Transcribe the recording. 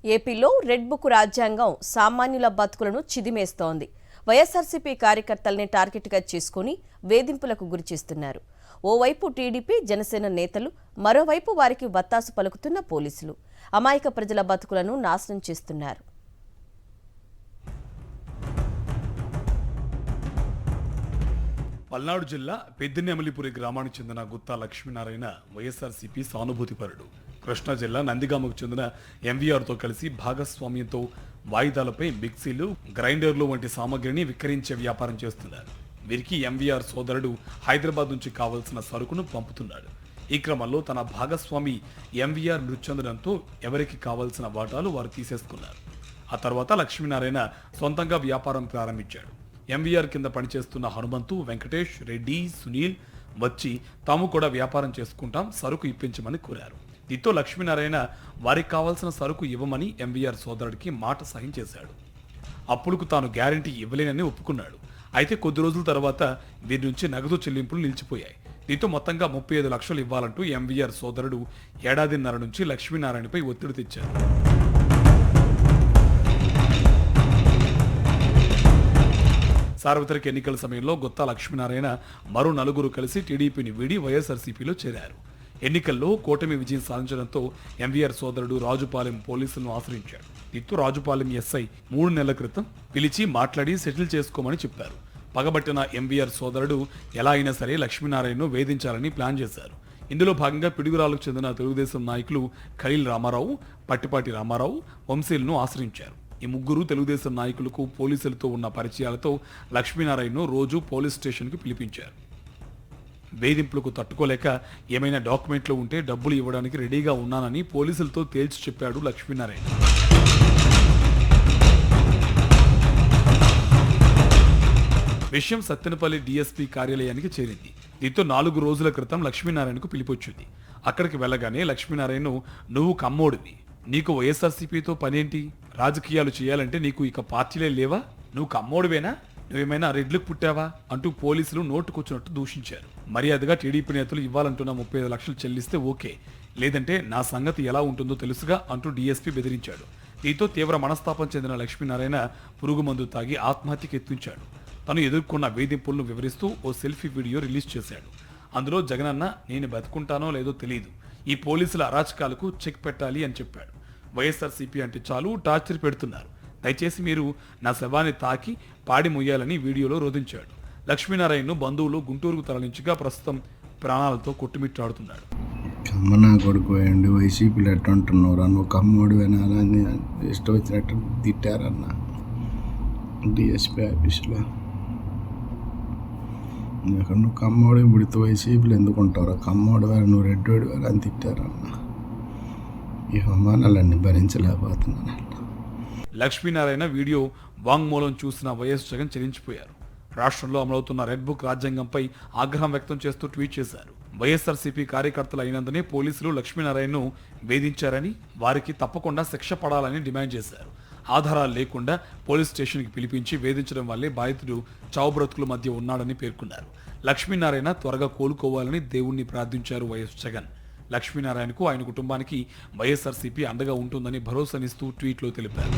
ఏపీలో red book రాజ్యాంగం సామాన్యుల బతుకులను చిదిమేస్తోంది. వైఎస్ఆర్సీపీ కార్యకర్తల్ని టార్గెట్గా చేసుకుని వేధింపులకు గురిచేస్తున్నారు. ఓవైపు టీడీపీ జనసేన నేతలు, మరోవైపు వారికి వత్తాసు పలుకుతున్న పోలీసులు అమాయక ప్రజల బతుకులను నాశనం చేస్తున్నారు. పల్నాడు జిల్లా పెద్దినెమలిపురి గ్రామానికి చెందిన గుత్తా లక్ష్మీనారాయణ వైఎస్ఆర్సీపీ సానుభూతిపరుడు. కృష్ణా జిల్లా నందిగామకు చెందిన ఎంవీఆర్తో కలిసి భాగస్వామ్యంతో వాయిదాలపై మిక్సీలు, గ్రైండర్లు వంటి సామగ్రిని విక్రయించే వ్యాపారం చేస్తున్నారు. వీరికి ఎంవీఆర్ సోదరుడు హైదరాబాద్ నుంచి కావలసిన సరుకును పంపుతున్నాడు. ఈ క్రమంలో తన భాగస్వామి ఎంవీఆర్ మృతి చెందడంతో ఎవరికి కావలసిన వాటాలు వారు తీసేసుకున్నారు. ఆ తర్వాత లక్ష్మీనారాయణ సొంతంగా వ్యాపారం ప్రారంభించాడు. ఎంవీఆర్ కింద పనిచేస్తున్న హనుమంతు, వెంకటేష్, రెడ్డి, సునీల్ వచ్చి తాము కూడా వ్యాపారం చేసుకుంటాం, సరుకు ఇప్పించమని కోరారు. దీంతో లక్ష్మీనారాయణ వారికి కావాల్సిన సరుకు ఇవ్వమని ఎంవీఆర్ సోదరుడికి మాట సహాయం చేశాడు. అప్పుడుకు తాను గ్యారంటీ ఇవ్వలేనని ఒప్పుకున్నాడు. అయితే కొద్ది రోజుల తర్వాత వీరి నుంచి నగదు చెల్లింపులు నిలిచిపోయాయి. దీంతో మొత్తంగా 35 లక్షలు ఇవ్వాలంటూ ఎంవీఆర్ సోదరుడు ఏడాదిన్నర నుంచి లక్ష్మీనారాయణపై ఒత్తిడి తెచ్చారు. సార్వత్రిక ఎన్నికల సమయంలో గుత్తా లక్ష్మీనారాయణ మరో నలుగురు కలిసి టీడీపీని వీడి వైఎస్ఆర్సీపీలో చేరారు. ఎన్నికల్లో కూటమి విజయం సాధించడంతో ఎంవీఆర్ సోదరుడు రాజుపాలెం పోలీసులను ఆశ్రయించాడు. దీంతో రాజుపాలెం ఎస్ఐ 3 నెలల క్రితం పిలిచి మాట్లాడి సెటిల్ చేసుకోమని చెప్పారు. పగబట్టిన ఎంవీఆర్ సోదరుడు ఎలా అయినా సరే లక్ష్మీనారాయణను వేధించాలని ప్లాన్ చేశారు. ఇందులో భాగంగా పిడుగురాలకు చెందిన తెలుగుదేశం నాయకులు ఖలీల్ రామారావు, పట్టిపాటి రామారావు, వంశీలను ఆశ్రయించారు. ఈ ముగ్గురు తెలుగుదేశం నాయకులకు పోలీసులతో ఉన్న పరిచయాలతో లక్ష్మీనారాయణను రోజు పోలీస్ స్టేషన్కి పిలిపించారు. వేధింపులకు తట్టుకోలేక ఏమైనా డాక్యుమెంట్లు ఉంటే డబ్బులు ఇవ్వడానికి రెడీగా ఉన్నానని పోలీసులతో తేల్చి చెప్పాడు లక్ష్మీనారాయణ. విషయం సత్తెనపల్లి డీఎస్పీ కార్యాలయానికి చేరింది. దీంతో 4 రోజుల క్రితం లక్ష్మీనారాయణకు పిలిపొచ్చింది. అక్కడికి వెళ్ళగానే లక్ష్మీనారాయణను, నువ్వు కమ్మోడివి, నీకు వైఎస్ఆర్సీపీతో పనేంటి, రాజకీయాలు చేయాలంటే నీకు ఇక పార్టీలే లేవా, నువ్వు కమ్మోడివేనా, నువ్వేమైనా రెడ్లకు పుట్టావా అంటూ పోలీసులు నోటుకొచ్చినట్టు దూషించారు. మర్యాదగా టీడీపీ నేతలు ఇవ్వాలంటున్న 35 లక్షలు చెల్లిస్తే ఓకే, లేదంటే నా సంగతి ఎలా ఉంటుందో తెలుసుగా అంటూ డీఎస్పీ బెదిరించాడు. దీంతో తీవ్ర మనస్తాపం చెందిన లక్ష్మీనారాయణ పురుగు మందు తాగి ఆత్మహత్యకి యత్నించాడు. తను ఎదుర్కొన్న వేధింపులను వివరిస్తూ ఓ సెల్ఫీ వీడియో రిలీజ్ చేశాడు. అందులో జగనన్న, నేను బతుకుంటానో లేదో తెలియదు, ఈ పోలీసుల అరాచకాలకు చెక్ పెట్టాలి అని చెప్పాడు. వైఎస్ఆర్సీపీ అంటే చాలు టార్చర్ పెడుతున్నారు, దయచేసి మీరు నా శవాన్ని తాకి పాడి మొయ్యాలని వీడియోలో రోధించాడు. లక్ష్మీనారాయణను బంధువులు గుంటూరుకు తరలించగా ప్రస్తుతం ప్రాణాలతో కొట్టుమిట్టాడుతున్నాడు. కమ్మనా కొడుకు అండి, వైసీపీలు ఎట్లా అంటున్నారు, నువ్వు కమ్మోడు వినాలని ఇష్టం వచ్చినట్టు తిట్టారన్న డిఎస్పీ ఆఫీసులో. నువ్వు కమ్మోడు ఇప్పుడు వైసీపీలు ఎందుకు ఉంటారో, కమ్మోడు వారు నువ్వు రెడ్డోడు వారు అని తిట్టారన్న. ఈ అవమానాలన్నీ భరించలేకపోతున్నాను. లక్ష్మీనారాయణ వీడియో వాంగ్మూలం చూసిన వైఎస్ జగన్ చెల్లించిపోయారు. రాష్ట్రంలో అమలవుతున్న రెడ్ బుక్ రాజ్యాంగంపై ఆగ్రహం వ్యక్తం చేస్తూ ట్వీట్ చేశారు. వైఎస్ఆర్సీపీ కార్యకర్తలు అయినందునే పోలీసులు లక్ష్మీనారాయణను వేధించారని, వారికి తప్పకుండా శిక్ష పడాలని డిమాండ్ చేశారు. ఆధారాలు లేకుండా పోలీస్ స్టేషన్కి పిలిపించి వేధించడం వల్లే బాధితుడు చావు బ్రతుకుల మధ్య ఉన్నాడని పేర్కొన్నారు. లక్ష్మీనారాయణ త్వరగా కోలుకోవాలని దేవుణ్ణి ప్రార్థించారు వైఎస్ జగన్. లక్ష్మీనారాయణకు, ఆయన కుటుంబానికి వైఎస్ఆర్సీపీ అండగా ఉంటుందని భరోసానిస్తూ ట్వీట్లో తెలిపారు.